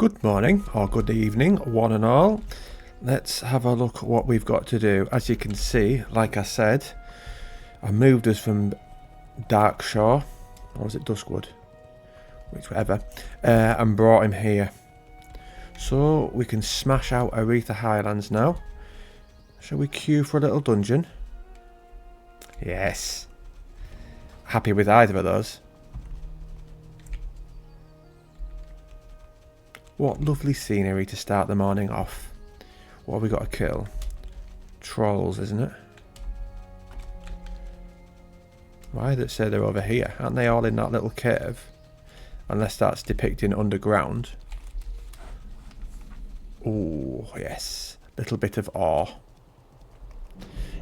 Good morning or good evening, one and all. Let's have a look at what we've got to do. As you can see, like I said, I moved us from Darkshore, or was it Duskwood? Whichever, and brought him here. So we can smash out Aretha Highlands now. Shall we queue for a little dungeon? Yes. Happy with either of those. What lovely scenery to start the morning off. What have we got to kill? Trolls, isn't it? Why did it say they're over here? Aren't they all in that little cave? Unless that's depicting underground. Oh, yes. Little bit of ore.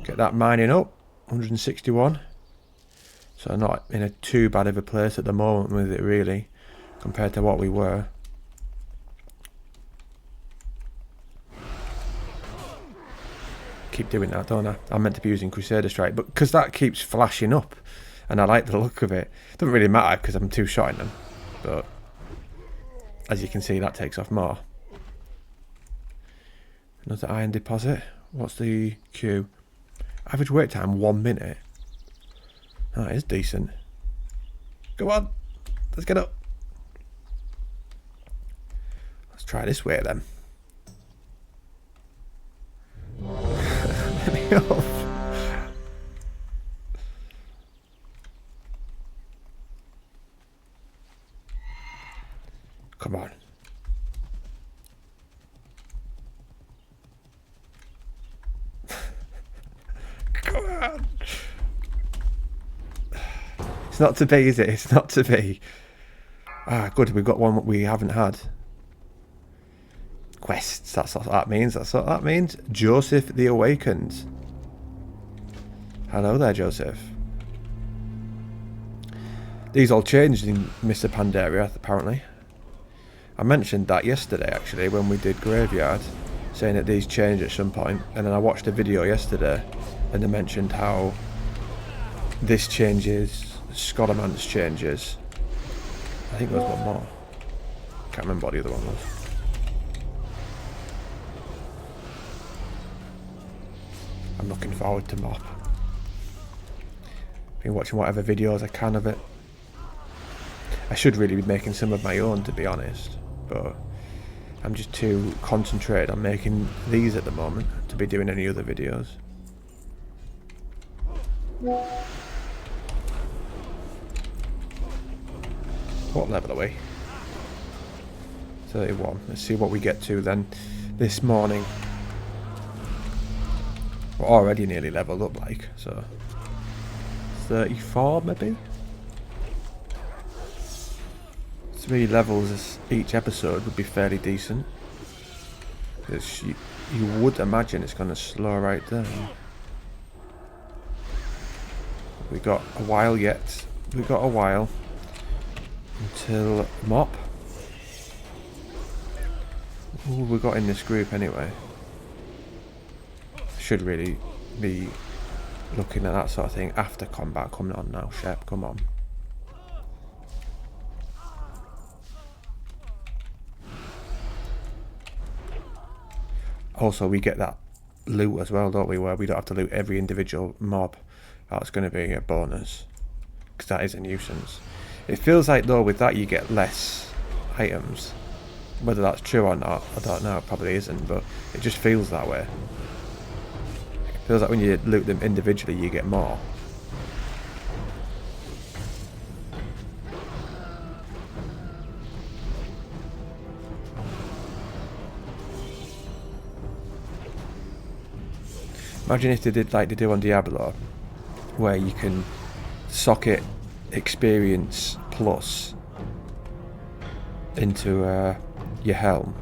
Get that mining up. 161. So not in a too bad of a place at the moment with it, really, compared to what we were. Keep doing that, don't I? I'm meant to be using Crusader Strike, but because that keeps flashing up and I like the look of it. Doesn't really matter because I'm two-shotting them, but as you can see, that takes off more. Another iron deposit. What's the queue? Average wait time 1 minute. That is decent. Go on, let's get up. Let's try this way then. Let me off. Come on. Come on. It's not to be, is it? It's not to be. Ah, good. We've got one that we haven't had. Quests. That's what that means. That's what that means. Joseph the Awakened. Hello there, Joseph. These all changed in Mists of Pandaria, apparently. I mentioned that yesterday, actually, when we did Graveyard, saying that these changed at some point, and then I watched a video yesterday, and they mentioned how this changes, Scottermance changes. I think there was one more. Can't remember what the other one was. I'm looking forward to MoP. Been watching whatever videos I can of it. I should really be making some of my own, to be honest, but I'm just too concentrated on making these at the moment to be doing any other videos. What level are we? 31. Let's see what we get to then this morning. We're already nearly leveled up, like, so 34 maybe? 3 levels each episode would be fairly decent. Because you would imagine it's going to slow right down. We got a while yet. We got a while until MoP. Who have we got in this group anyway? Should really be looking at that sort of thing after combat coming on now. Shep, come on. Also, we get that loot as well, don't we? Where we don't have to loot every individual mob. That's going to be a bonus, because that is a nuisance. It feels like, though, with that you get less items. Whether that's true or not, I don't know. It probably isn't, but it just feels that way. It feels like when you loot them individually, you get more. Imagine if they did like they do on Diablo, where you can socket experience plus into your helm.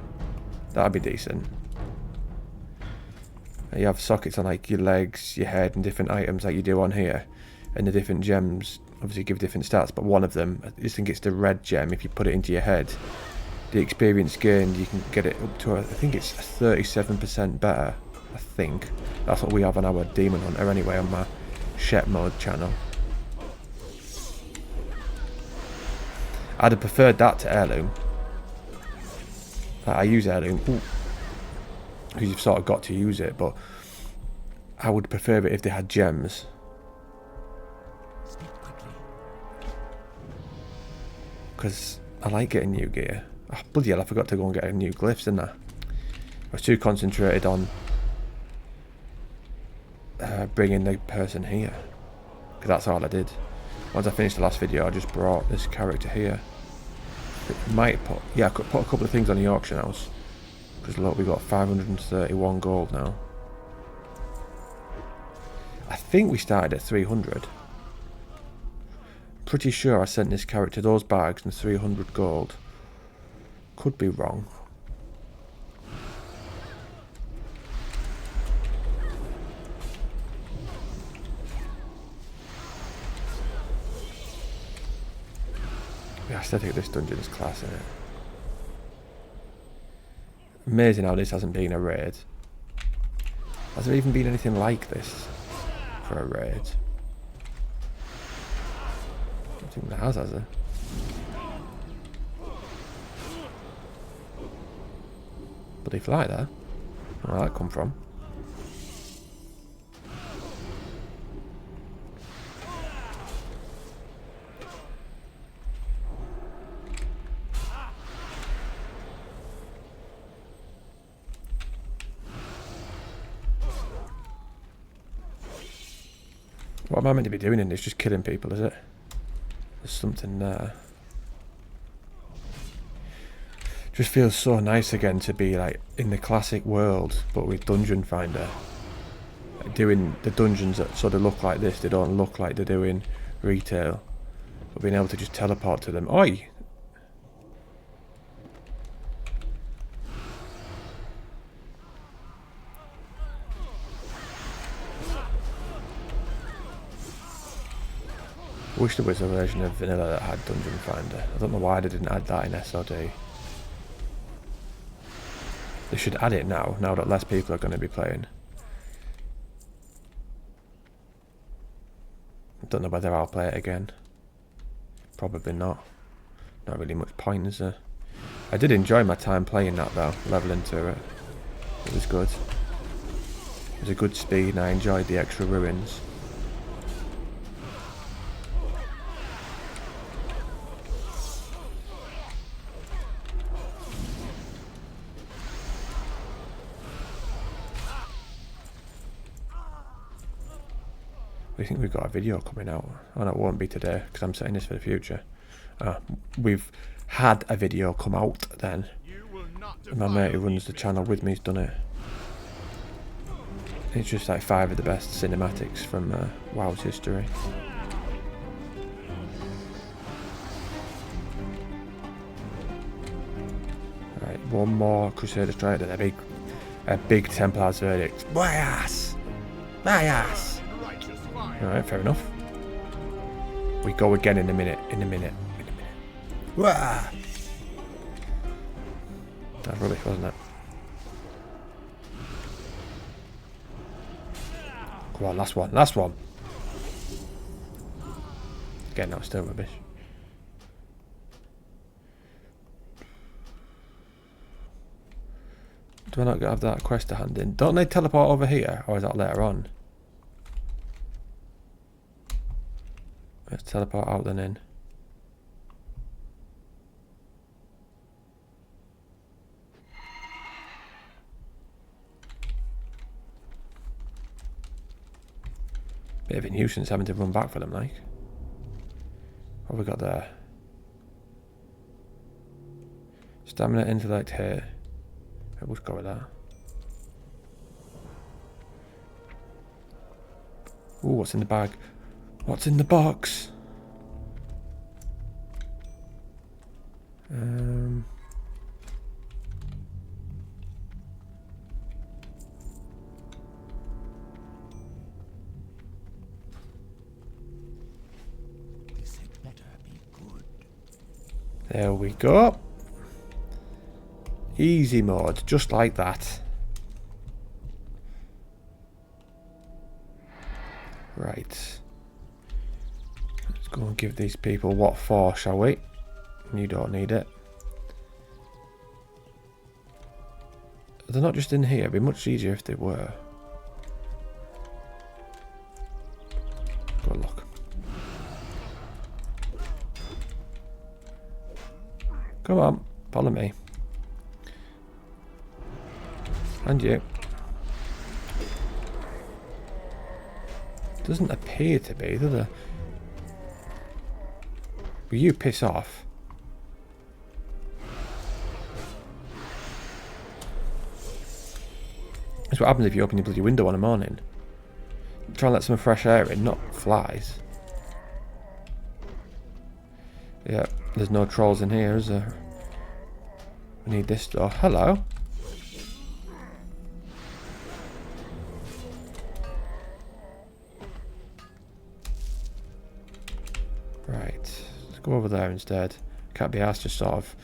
That'd be decent. You have sockets on like your legs, your head, and different items like you do on here, and the different gems obviously give different stats. But one of them, I just think it's the red gem. If you put it into your head, the experience gained, you can get it up to I think it's 37% better. I think that's what we have on our Demon Hunter anyway on my Shep mode channel. I'd have preferred that to Heirloom. I use heirloom because you've sort of got to use it, but I would prefer it if they had gems. Because I like getting new gear. Oh, bloody hell, I forgot to go and get a new glyphs, didn't I? I was too concentrated on bringing the person here. Because that's all I did. Once I finished the last video, I just brought this character here. It might put... Yeah, I could put a couple of things on the auction house. Because look, we've got 531 gold now. I think we started at 300. Pretty sure I sent this character those bags and 300 gold. Could be wrong. The aesthetic of this dungeon is class, isn't it? Amazing how this hasn't been a raid. Has there even been anything like this for a raid? I don't think there has there? But they fly there. Where did that come from? What am I meant to be doing in this? Just killing people, is it? There's something there. Just feels so nice again to be like in the classic world, but with Dungeon Finder. Like doing the dungeons that sort of look like this, they don't look like they're doing retail. But being able to just teleport to them. Oi! I wish there was a version of Vanilla that had Dungeon Finder. I don't know why they didn't add that in SOD. They should add it now that less people are going to be playing. I don't know whether I'll play it again. Probably not. Not really much point, is there? I did enjoy my time playing that though, leveling through it. It was good. It was a good speed and I enjoyed the extra ruins. We think we've got a video coming out. Oh no, it won't be today because I'm setting this for the future. We've had a video come out then. My mate who runs the channel with me's done it. It's just like 5 of the best cinematics from WoW's history. Right, one more Crusader Strike and a big Templar's verdict. My ass! My ass! Alright, fair enough. We go again in a minute. Wah! That was rubbish, wasn't it? Come on, last one. Again, that was still rubbish. Do I not have that quest to hand in? Don't they teleport over here? Or is that later on? Let's teleport out then in. Bit of a nuisance having to run back for them, like. What have we got there? Stamina, intellect here. We'll go with that. Ooh, what's in the bag? What's in the box? This had better be good. There we go. Easy mode, just like that. Right. Let's go and give these people what for, shall we? You don't need it. They're not just in here. It'd be much easier if they were. Good luck. Come on, follow me. And you. Doesn't appear to be, does it? Will you piss off? That's what happens if you open your bloody window in the morning. Try and let some fresh air in, not flies. Yeah, there's no trolls in here, is there? We need this door. Hello. Right, let's go over there instead. Can't be asked just sort of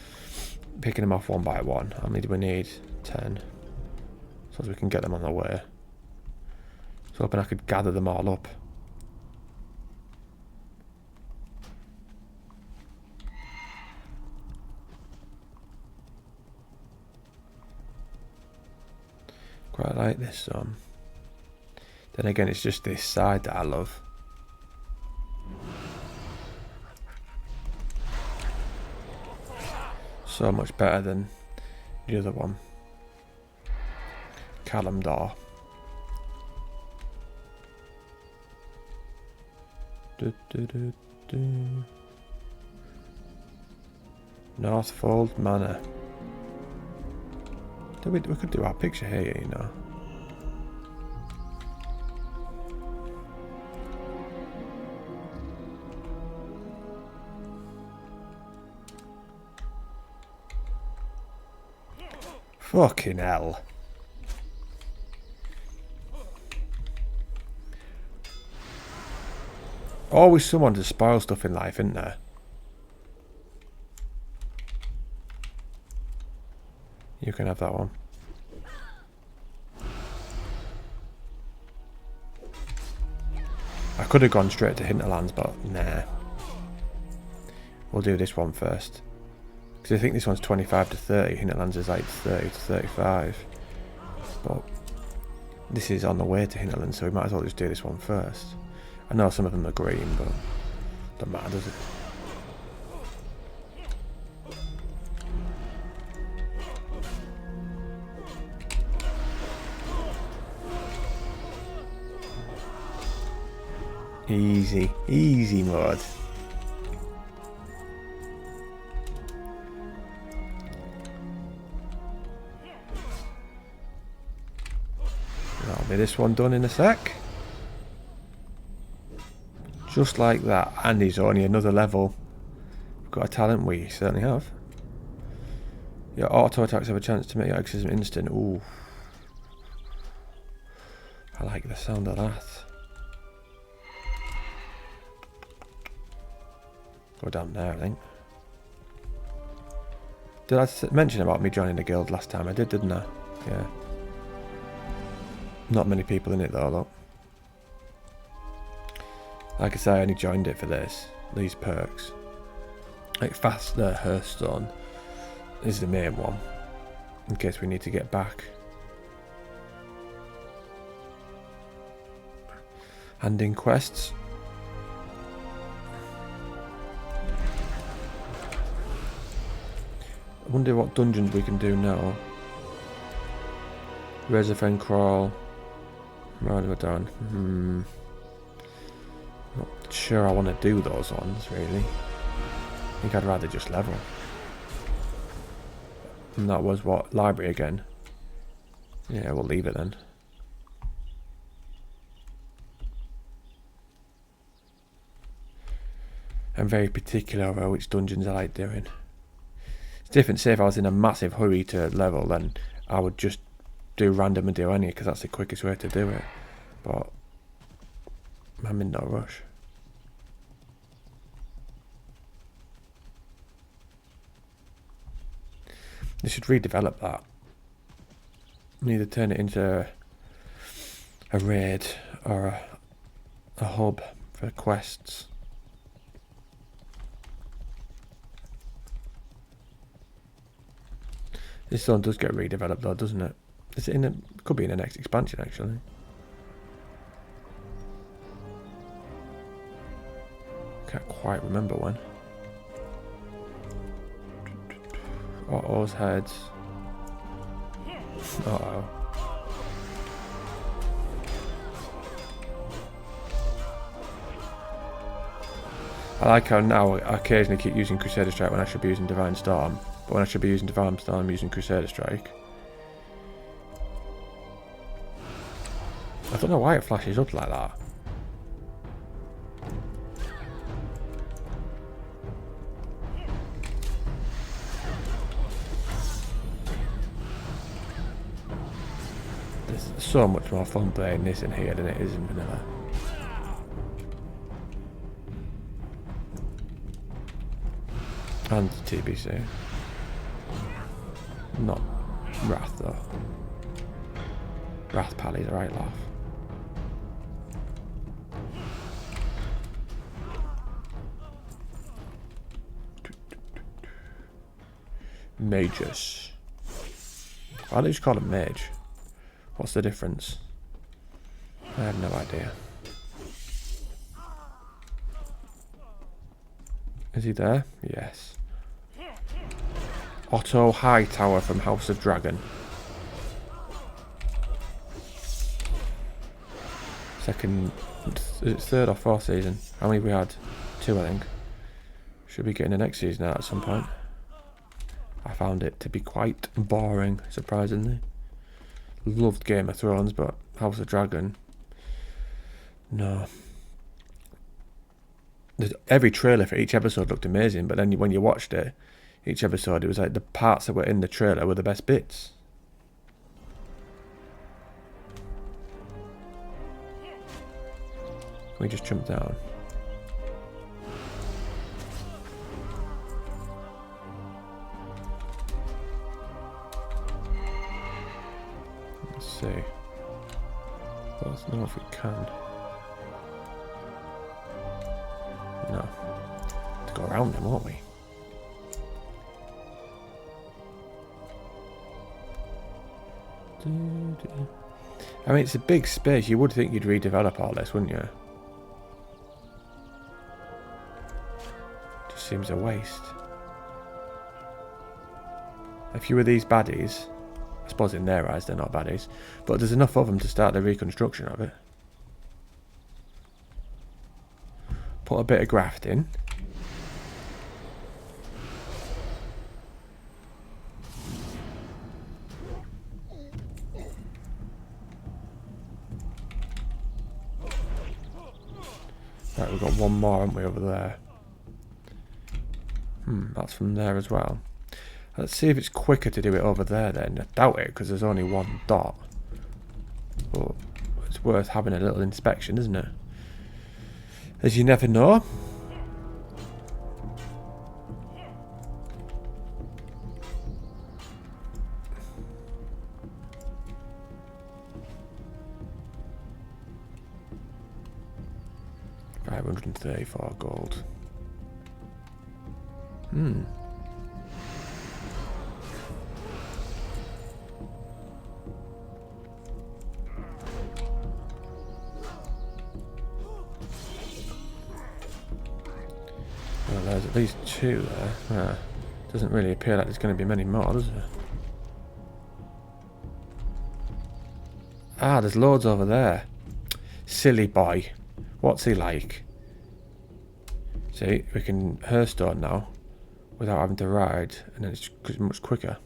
picking them off one by one. How many do we need? 10. So as we can get them on their way. I was hoping I could gather them all up. Quite like this one. Then again, it's just this side that I love. So much better than the other one. Kalimdor. Northfold Manor. We could do our picture here, you know. Fucking hell. Always someone to spoil stuff in life, isn't there? You can have that one. I could have gone straight to Hinterlands, but nah. We'll do this one first. Because I think this one's 25 to 30. Hinterlands is like 30 to 35. But this is on the way to Hinterlands, so we might as well just do this one first. I know some of them are green, but doesn't matter, does it? Easy, easy mode. That'll be this one done in a sec. Just like that, and he's only another level. We've got a talent, we certainly have. Your auto attacks have a chance to make your exorcism instant. Ooh. I like the sound of that. Go down there, I think. Did I mention about me joining the guild last time? I did, didn't I? Yeah. Not many people in it though, look. Like I say, I only joined it for these perks. Like faster Hearthstone is the main one, in case we need to get back. And in quests. I wonder what dungeons we can do now. Reservoir Crawl. Right, we're done. Not sure I want to do those ones, really. I think I'd rather just level. And that was what? Library again? Yeah, we'll leave it then. I'm very particular about which dungeons I like doing. It's different, say if I was in a massive hurry to level, then I would just do random and do any, because that's the quickest way to do it. But I'm in no rush. They should redevelop that. We need to turn it into a raid or a hub for quests. This one does get redeveloped though, doesn't it? Is it in the... Could be in the next expansion, actually. Can't quite remember when. Otto's heads. Uh-oh. I like how now I occasionally keep using Crusader Strike when I should be using Divine Storm. But when I should be using Divine Storm, I'm using Crusader Strike. I don't know why it flashes up like that. There's so much more fun playing this in here than it is in vanilla. And TBC. Not Wrath though. Wrath Pally's a right laugh. Mages. Why do you just call him mage? What's the difference? I have no idea. Is he there? Yes. Otto Hightower from House of Dragon. Second, is it third or fourth season? How many we had? 2, I think. Should be getting the next season out at some point. I found it to be quite boring, surprisingly. Loved Game of Thrones, but House of Dragon, no. Every trailer for each episode looked amazing, but then when you watched it, each episode, it was like the parts that were in the trailer were the best bits. Can we just jump down? Let's see. Let's know if we can. No. To go around them, won't we? I mean, it's a big space. You would think you'd redevelop all this, wouldn't you? Just seems a waste. A few of these baddies, I suppose in their eyes they're not baddies, but there's enough of them to start the reconstruction of it. Put a bit of graft in. Right, we've got one more, haven't we, over there? That's from there as well. Let's see if it's quicker to do it over there then. I doubt it, because there's only one dot. But it's worth having a little inspection, isn't it? As you never know. $534 gold. Well, there's at least 2 there. Doesn't really appear like there's going to be many more, does there? Ah, there's loads over there. Silly boy. What's he like? See, we can Hearthstone now without having to ride, and then it's much quicker.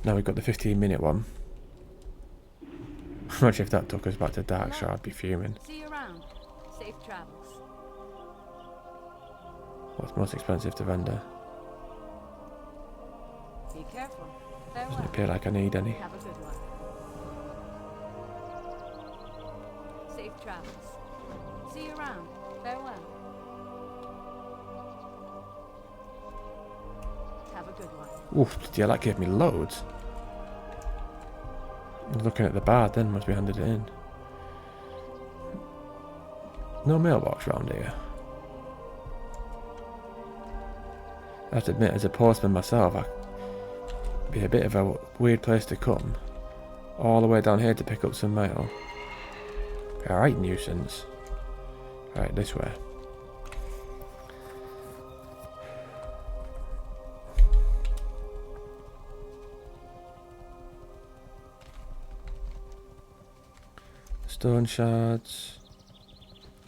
Now we've got the 15-minute one. Imagine if that took us back to Darkshire, I'd be fuming. See you around. Safe travels. What's most expensive to vendor? Be careful. Doesn't Farewell. appear like I need any. Have a good one. Safe travels. See you around. Farewell. Have a good one. Oof, yeah, that gave me loads. Looking at the bard then, must be handed it in. No mailbox round here. I have to admit, as a postman myself, it'd be a bit of a weird place to come. all the way down here to pick up some mail. Alright, nuisance. Right, this way. Stone shards.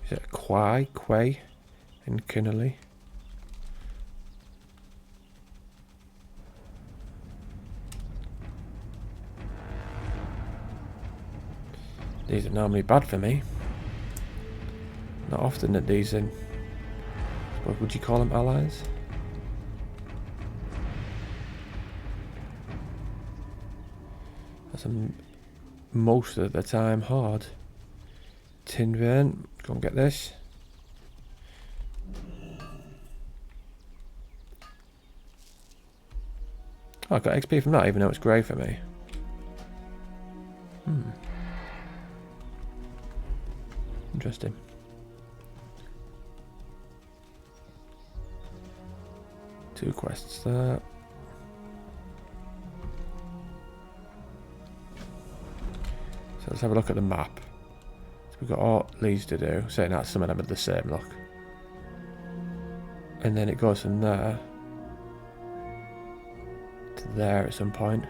Is it Quay in Kinnerley? These are normally bad for me. Not often that these in. What would you call them, allies? That's most of the time hard. Tin vein, go and get this. Oh, I got XP from that even though it's grey for me. Interesting. Two quests there. So let's have a look at the map. So we've got all these to do. Saying that some of them are the same look. And then it goes from there to there at some point.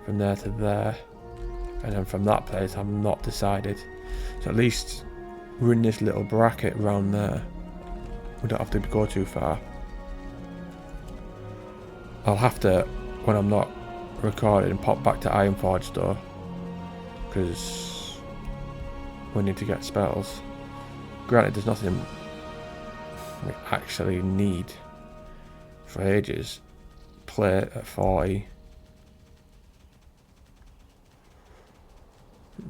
From there to there. And then from that place I'm not decided. So at least we're in this little bracket around there. We don't have to go too far. I'll have to, when I'm not recording, pop back to Ironforge though, because we need to get spells. Granted, there's nothing we actually need for ages. Plate at 40.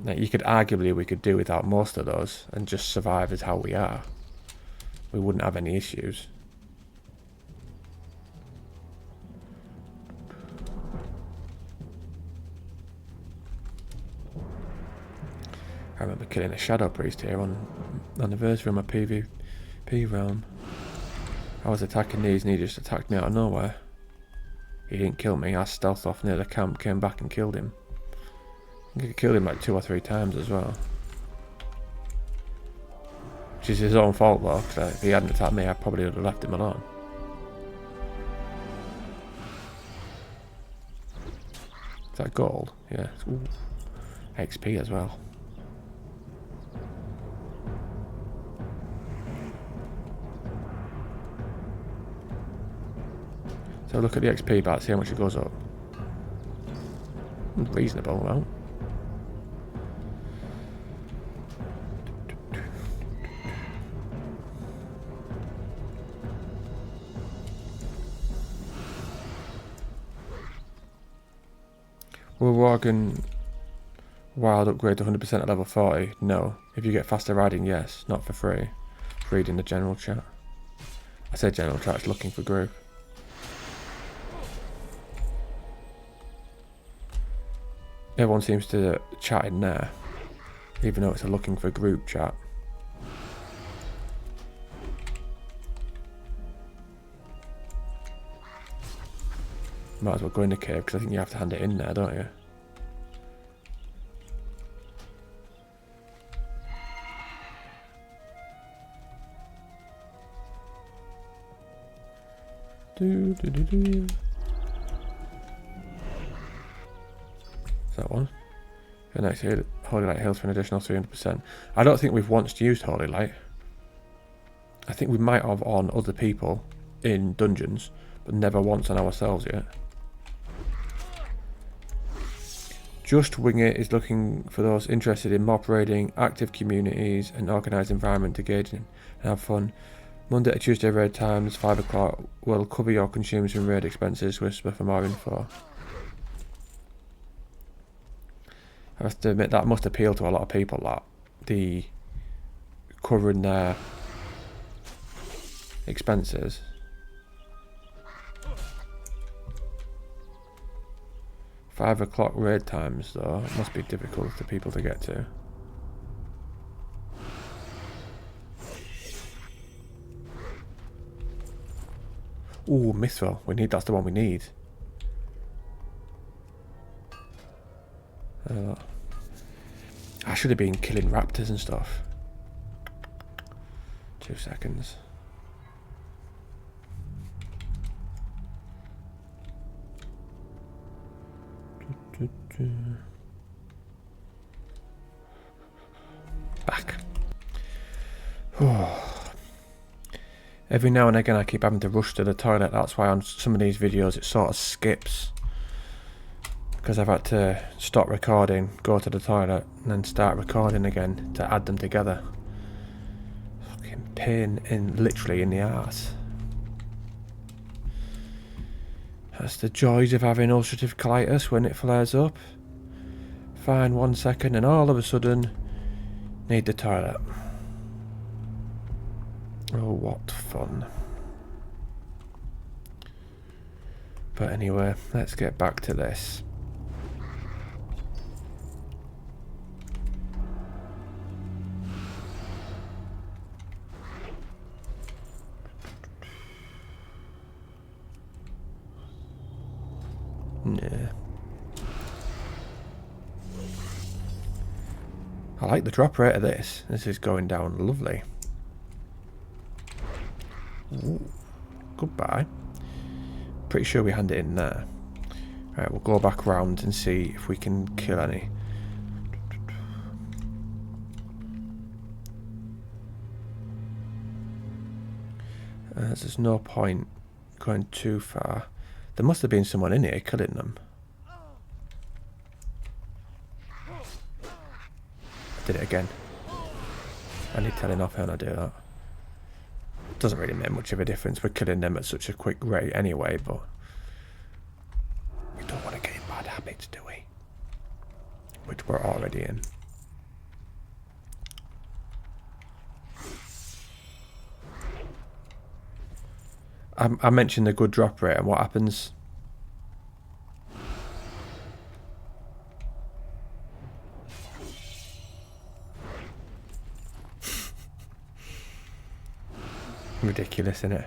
Now, you could arguably we could do without most of those and just survive as how we are. We wouldn't have any issues. I remember killing a shadow priest here on anniversary of my PvP realm. I was attacking these and he just attacked me out of nowhere. He didn't kill me, I stealthed off near the camp, came back and killed him. I killed him like 2 or 3 times as well. Which is his own fault though, because if he hadn't attacked me I probably would have left him alone. Is that gold? Yeah. Ooh. XP as well. So look at the XP bar, see how much it goes up. Reasonable, well. Will Worgen Wild upgrade to 100% at level 40? No. If you get faster riding, yes. Not for free. Read in the general chat. I said general chat, it's looking for group. Everyone seems to chat in there, even though it's a looking for group chat. Might as well go in the cave because I think you have to hand it in there, don't you? That one. The next Holy Light heals for an additional 300%. I don't think we've once used Holy Light. I think we might have on other people in dungeons, but never once on ourselves yet. Just Wing It is looking for those interested in MoP raiding, active communities, and organised environment to engage in and have fun. Monday to Tuesday raid times, 5 o'clock. Will cover your consumes and raid expenses. Whisper for more info. I have to admit that must appeal to a lot of people, that the covering their expenses. 5 o'clock raid times though, it must be difficult for people to get to. Ooh, Mithril, that's the one we need. I should have been killing raptors and stuff. 2 seconds. Back. Every now and again I keep having to rush to the toilet. That's why on some of these videos it sort of skips. Because I've had to stop recording, go to the toilet, and then start recording again to add them together. Fucking pain literally in the arse. That's the joys of having ulcerative colitis when it flares up. Fine 1 second and all of a sudden need the toilet. Oh, what fun. But anyway, let's get back to this. Yeah. I like the drop rate of this. This is going down lovely. Ooh, goodbye. Pretty sure we hand it in there. Right, we'll go back round and see if we can kill any. There's no point going too far. There must have been someone in here killing them. I did it again. I need telling off when I do that. Doesn't really make much of a difference. We're killing them at such a quick rate anyway, but we don't want to get in bad habits, do we? Which we're already in. I mentioned the good drop rate and what happens. Ridiculous, isn't it?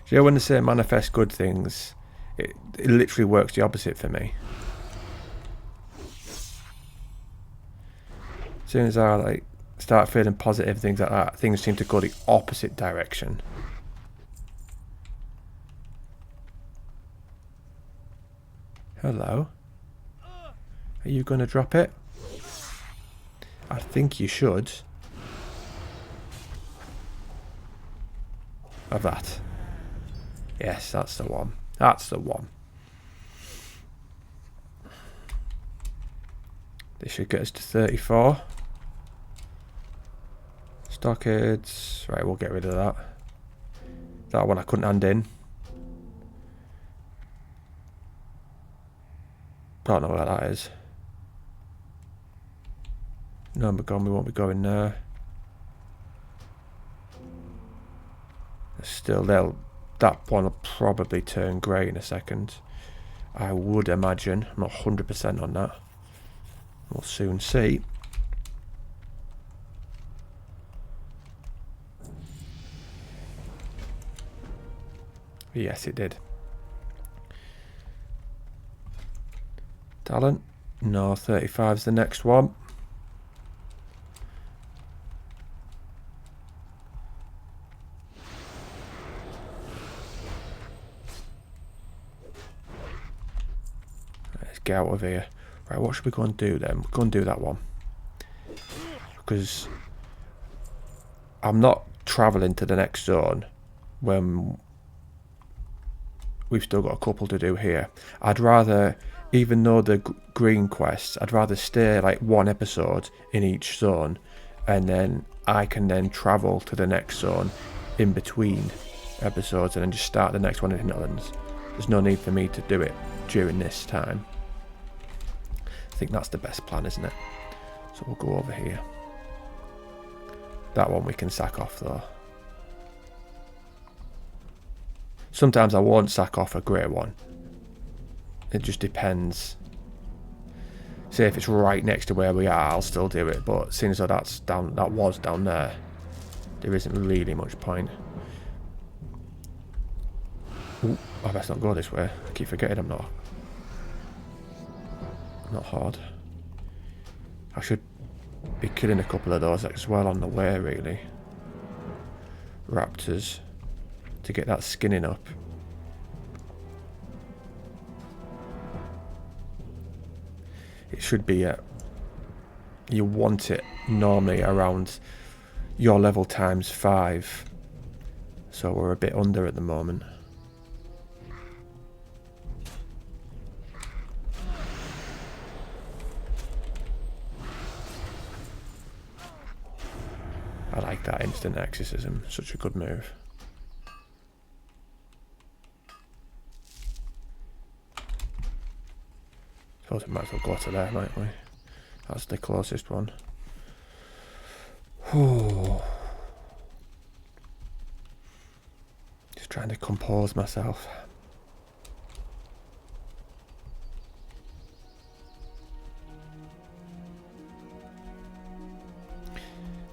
You know when they say manifest good things, it literally works the opposite for me. As soon as I start feeling positive, things like that, things seem to go the opposite direction. Hello? Are you going to drop it? I think you should. Of that. Yes, that's the one. That's the one. This should get us to 34. Stockades. Right, we'll get rid of that. That one I couldn't hand in. Don't know where that is. No, we're gone. We won't be going there. Still, that one will probably turn grey in a second. I would imagine. I'm not 100% on that. We'll soon see. Yes, it did. Talent? No, 35 is the next one. Let's get out of here. Right, what should we go and do then? We'll go and do that one. Because I'm not travelling to the next zone when we've still got a couple to do here. I'd rather, even though the green quests, I'd rather stay like one episode in each zone, and then I can then travel to the next zone in between episodes and then just start the next one in Netherlands. There's no need for me to do it during this time. I think that's the best plan, isn't it? So we'll go over here. That one we can sack off though. Sometimes I won't sack off a grey one. It just depends. Say if it's right next to where we are, I'll still do it. But seeing as though that's down, that was down there, there isn't really much point. Ooh, I best not go this way. I keep forgetting I'm not. not hard. I should be killing a couple of those as well on the way, really. Raptors. To get that skinning up. It should be you want it normally around your level times 5. So we're a bit under at the moment. I like that instant exorcism, such a good move. Suppose we might as well go to there, might we? That's the closest one. Just trying to compose myself.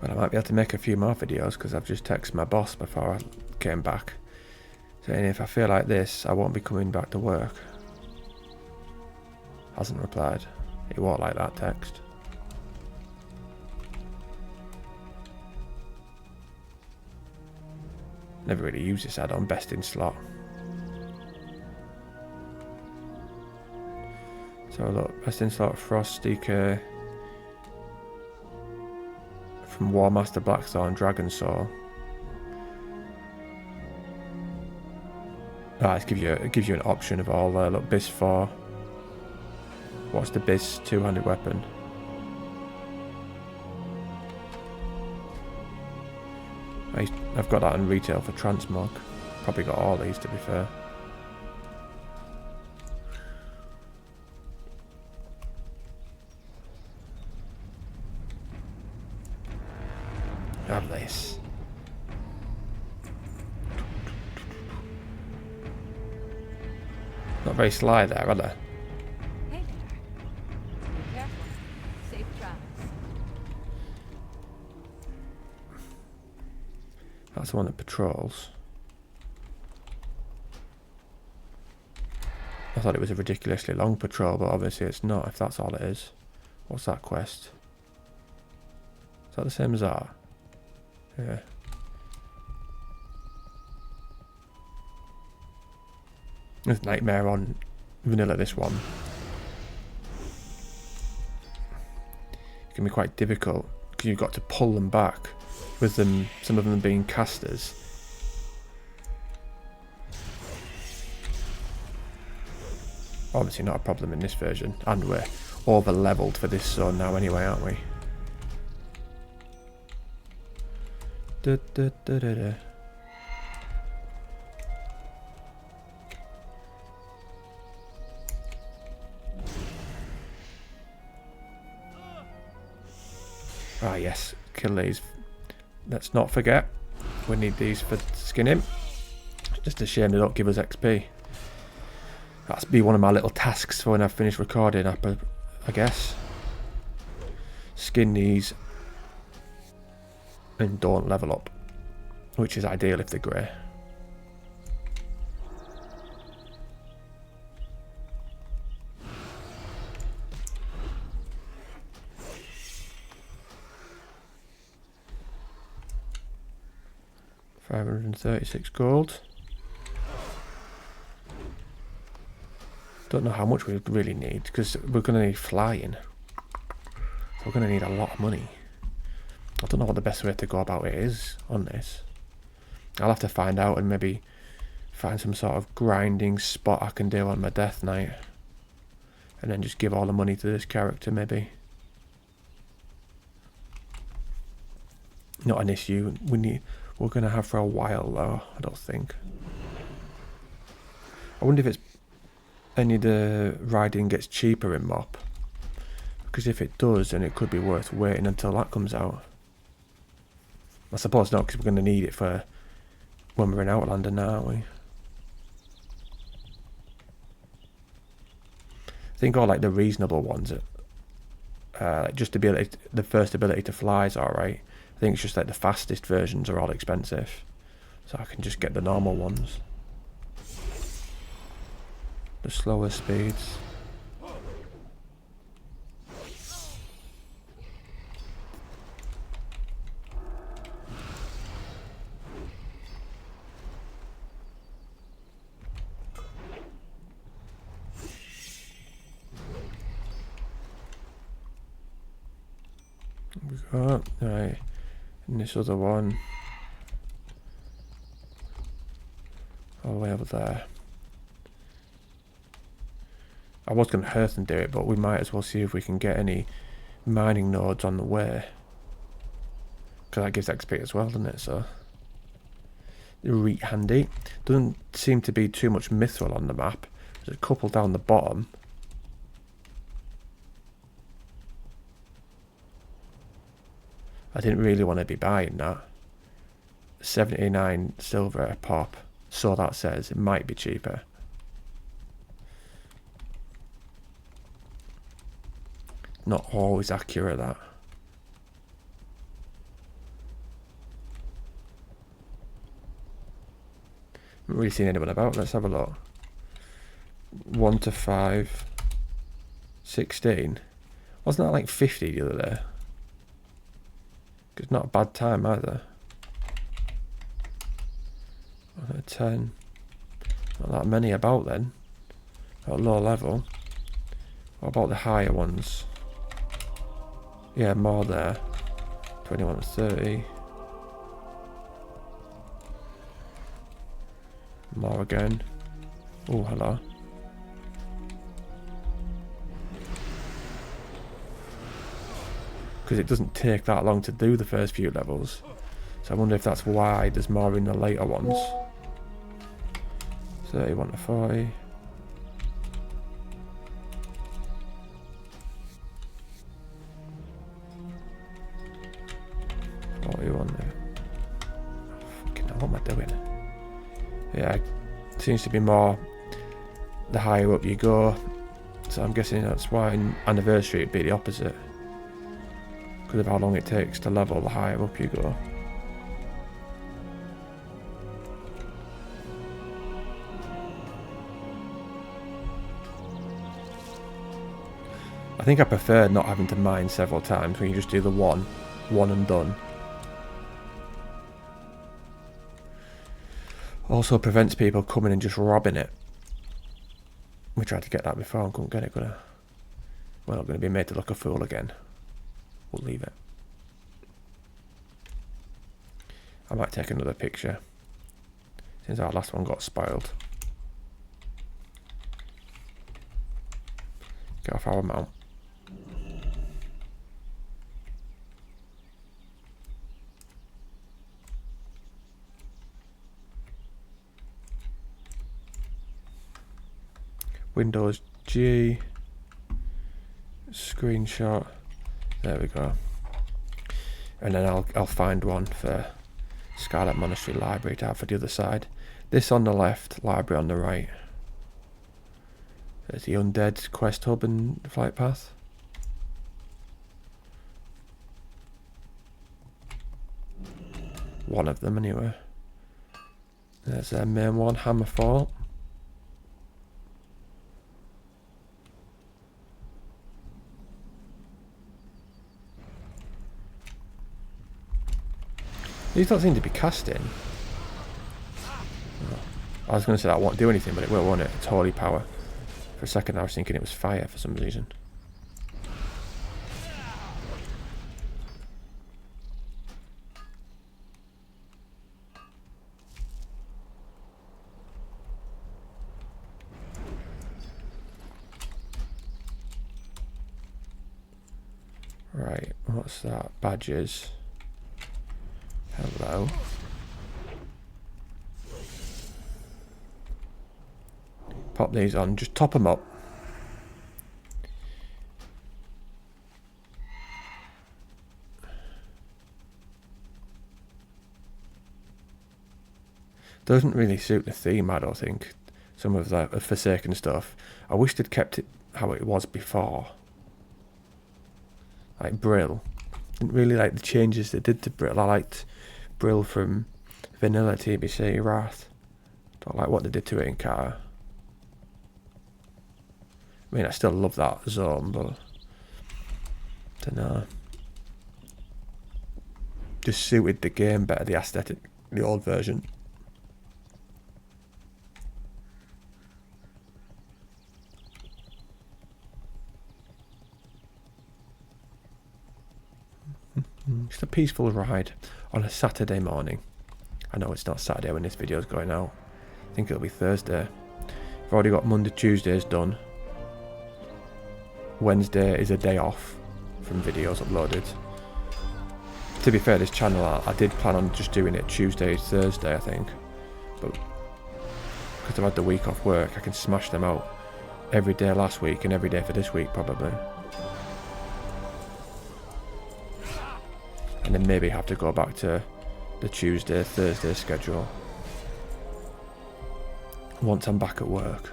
Well, I might be able to make a few more videos because I've just texted my boss before I came back, saying if I feel like this, I won't be coming back to work. Hasn't replied. He won't like that text. Never really used this add-on, best in slot. So look, best in slot Frost DK from War Master Blackthorn Dragon Soul. It gives you an option of all there. Look, Bis 4. What's the Bis two-handed weapon? I've got that in retail for transmog. Probably got all these, to be fair. Have this. Not very sly there, are they? Hey there. Be careful. Safe travels. That's the one that patrols. I thought it was a ridiculously long patrol, but obviously it's not, if that's all it is. What's that quest? Is that the same as that? Yeah. There's Nightmare on vanilla, this one. It can be quite difficult because you've got to pull them back with them, some of them being casters. Obviously not a problem in this version, and we're over leveled for this zone now anyway, aren't we? Da, da, da, da, da. Ah yes, kill these. Let's not forget, we need these for skinning. Just a shame they don't give us XP. That's be one of my little tasks for when I've finished recording, I guess. Skin these and don't level up, which is ideal if they're grey. £536 gold. Don't know how much we really need because we're going to need flying. So we're going to need a lot of money. I don't know what the best way to go about it is on this. I'll have to find out and maybe find some sort of grinding spot I can do on my death knight. And then just give all the money to this character maybe. Not an issue. We're going to have for a while though, I don't think. I wonder if it's any of the riding gets cheaper in MoP. Because if it does, then it could be worth waiting until that comes out. I suppose not, because we're going to need it for when we're in Outlander now, aren't we? I think all like the reasonable ones, just the first ability to fly is alright. I think it's just like the fastest versions are all expensive. So I can just get the normal ones. The slower speeds. go. Right. And this other one. All the way over there. I was going to earth and do it, but we might as well see if we can get any mining nodes on the way. Because that gives XP as well, doesn't it? So, really handy. Doesn't seem to be too much mithril on the map. There's a couple down the bottom. I didn't really want to be buying that. 79 silver a pop. So that says it might be cheaper. Not always accurate, that. Haven't really seen anyone about. Let's have a look. 1 to 5. 16. Wasn't that like 50 the other day? It's not a bad time either. 10. Not that many about then. At low level. What about the higher ones? Yeah, more there. 21 to 30. More again. Oh, hello. Because it doesn't take that long to do the first few levels. So I wonder if that's why there's more in the later ones. 31 to 40. Fucking hell, what am I doing? Yeah, it seems to be more the higher up you go. So I'm guessing that's why in Anniversary it'd be the opposite. Because of how long it takes to level the higher up you go. I think I prefer not having to mine several times when you just do the one and done. Also prevents people coming and just robbing it. We tried to get that before and couldn't get it, We're not going to be made to look a fool again. We'll leave it. I might take another picture since our last one got spoiled. Get off our mount. Windows G, screenshot, there we go. And then I'll find one for Scarlet Monastery Library to have for the other side. This on the left, library on the right. There's the Undead Quest Hub and Flight Path. One of them anyway. There's their main one, Hammerfall. These don't seem to be casting. Oh. I was going to say that won't do anything, but it will, won't it? It's holy power. For a second I was thinking it was fire for some reason. Right, what's that? Badges. Hello. Pop these on, just top them up. Doesn't really suit the theme, I don't think. Some of the Forsaken stuff. I wish they'd kept it how it was before. Like Brill. Didn't really like the changes they did to Brill. I liked Brill from Vanilla TBC Wrath. Don't like what they did to it in Car. I mean, I still love that zone, but don't know. Just suited the game better, the aesthetic, the old version. Just a peaceful ride on a Saturday morning. I know it's not Saturday when this video's going out. I think it'll be Thursday. I've already got Monday, Tuesdays done. Wednesday is a day off from videos uploaded. To be fair, this channel, I did plan on just doing it Tuesday, Thursday, I think. But because I've had the week off work, I can smash them out every day last week and every day for this week, probably. And then maybe have to go back to the Tuesday, Thursday schedule once I'm back at work.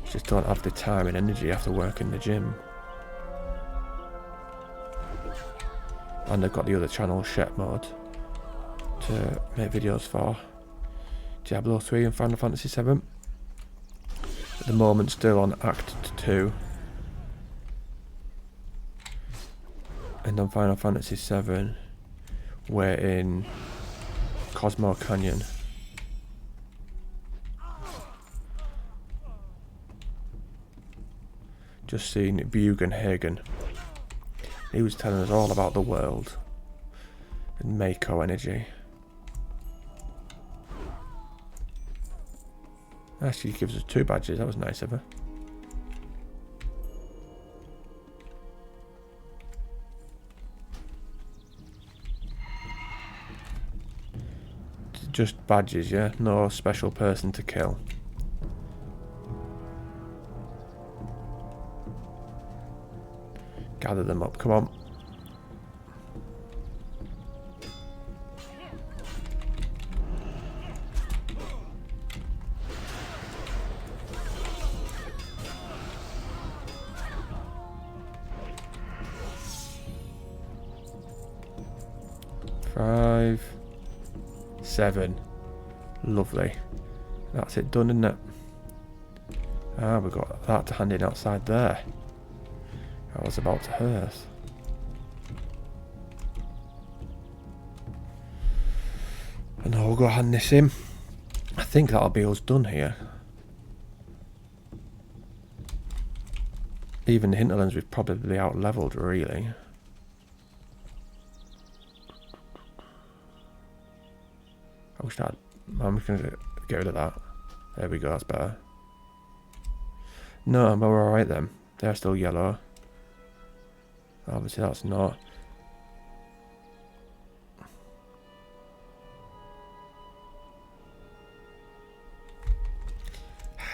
Just don't have the time and energy after work in the gym. And I've got the other channel, Shep Mode, to make videos for Diablo 3 and Final Fantasy 7. At the moment still on Act 2. And on Final Fantasy 7 we're in Cosmo Canyon. Just seen Bugenhagen. He was telling us all about the world and Mako energy. Actually, he gives us 2 badges. That was nice of her. Just badges, yeah? No special person to kill. Gather them up, come on. Five, 7. Lovely. That's it done, isn't it? Ah, we've got that to hand in outside there. I was about to hurt. And I'll go hand this in. I think that'll be us done here. Even the hinterlands we've probably out leveled, really. I'm just gonna get rid of that. There we go, that's better. No, but we're alright then. They're still yellow. Obviously that's not.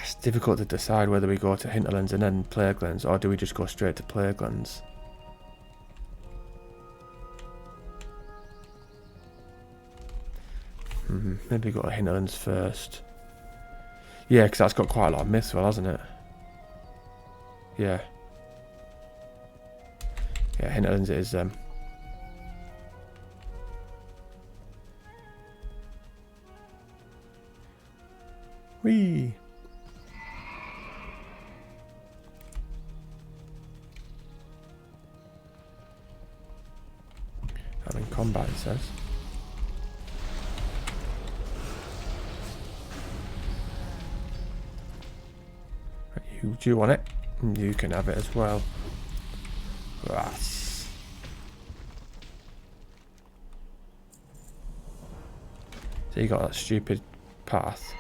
It's difficult to decide whether we go to Hinterlands and then Plaguelands, or do we just go straight to Plaguelands? Maybe go to Hinterlands first. Yeah, because that's got quite a lot of Mithril, hasn't it? Yeah. Yeah, Hinterlands it is. Whee! I'm in combat, it says. You do want it? You can have it as well. Yes. So you got that stupid path.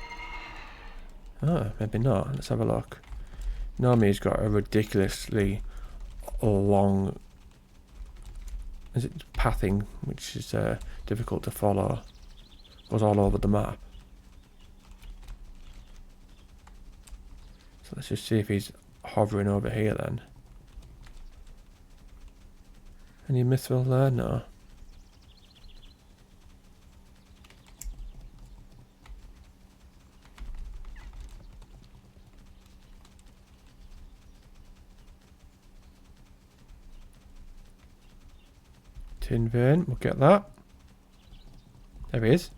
Oh, maybe not. Let's have a look. Nomi's got a ridiculously long, is it pathing, which is difficult to follow. Goes all over the map. So let's just see if he's hovering over here then. Any mithril there? No. Tin vein, we'll get that. There he is.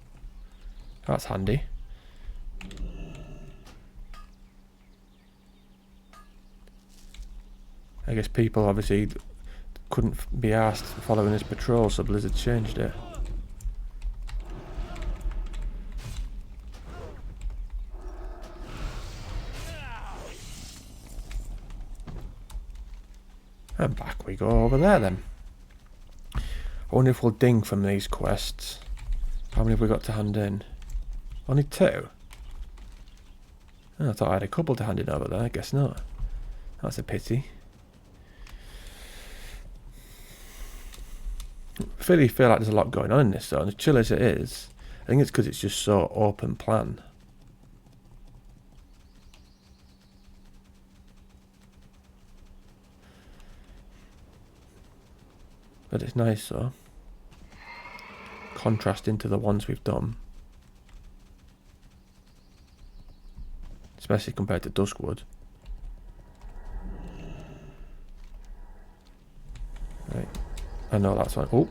That's handy. I guess people obviously couldn't be asked following this patrol, so Blizzard changed it. And back we go over there then. I wonder if we'll ding from these quests. How many have we got to hand in? Only 2? Oh, I thought I had a couple to hand in over there. I guess not. That's a pity. I really feel like there's a lot going on in this zone. As chill as it is, I think it's because it's just so open plan. But it's nice though. Contrasting to the ones we've done. Especially compared to Duskwood. Right. I know that's one. Oh.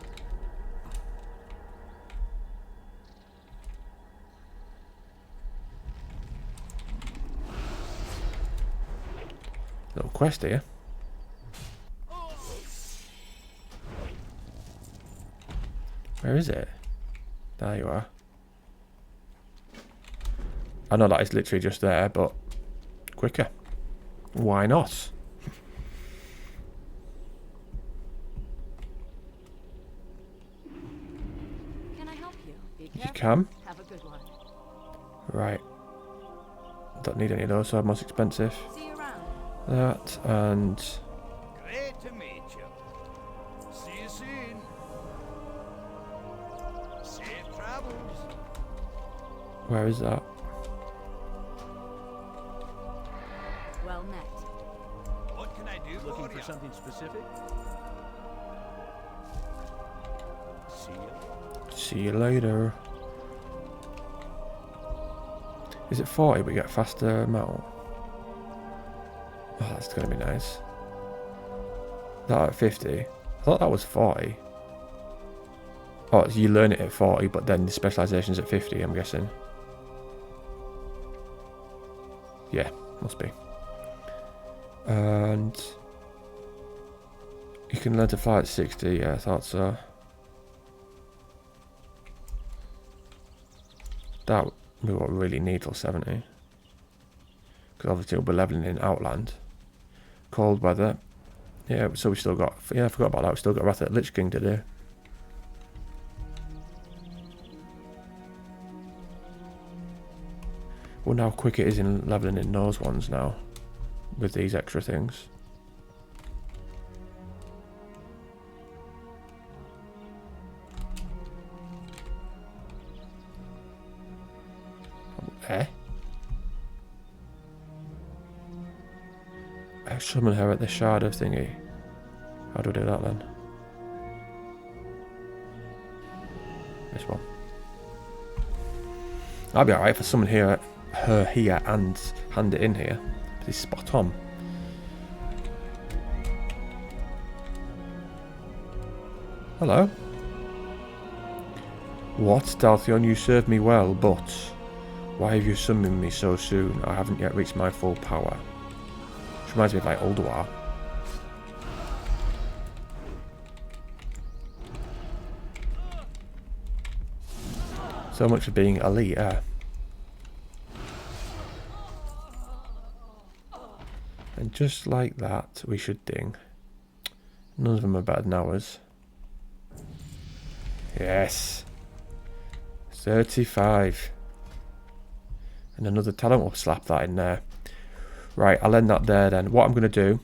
Little quest here. Where is it? There you are. I know that is literally just there, but quicker. Why not? Can I help you? Be You careful. can. Have a good one. Right. Don't need any of those, so most expensive. See you around. That and Great to meet you. See you soon. Safe travels. where is that? Well met. What can I do Looking for for you? something specific? See you. See you later. Is it 40 we get faster mount? Oh, that's going to be nice. That at 50? I thought that was 40. Oh, you learn it at 40, but then the specialization's at 50, I'm guessing. Yeah, must be. And you can learn to fly at 60, yeah, I thought so. That we what we really need till 70. Because obviously we'll be leveling in Outland. Cold weather. Yeah, so we still got... Yeah, I forgot about that. We still got Wrath of the Lich King to do. Wonder how quick it is in leveling in those ones now. With these extra things. Eh? I summon her at the shard of thingy. How do I do that then? This one. That'd be alright if I summon her here and hand it in here. It's spot on. Hello. What, Daltheon? You served me well, but why have you summoned me so soon? I haven't yet reached my full power. Which reminds me of like Ulduar. So much for being elite, And just like that, we should ding. None of them are better than ours. Yes. 35. And another talent will slap that in there. Right, I'll end that there then. What I'm going to do,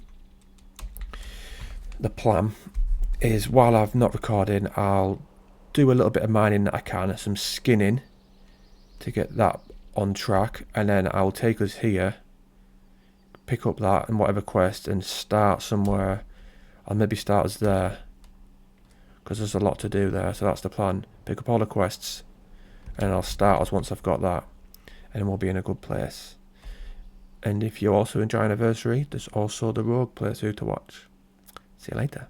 the plan, is while I'm not recording, I'll do a little bit of mining that I can, some skinning to get that on track, and then I'll take us here, pick up that and whatever quest, and start somewhere. I'll maybe start us there, because there's a lot to do there, so that's the plan. Pick up all the quests, and I'll start us once I've got that, and we'll be in a good place. And if you also enjoy Anniversary, there's also the Rogue playthrough to watch. See you later.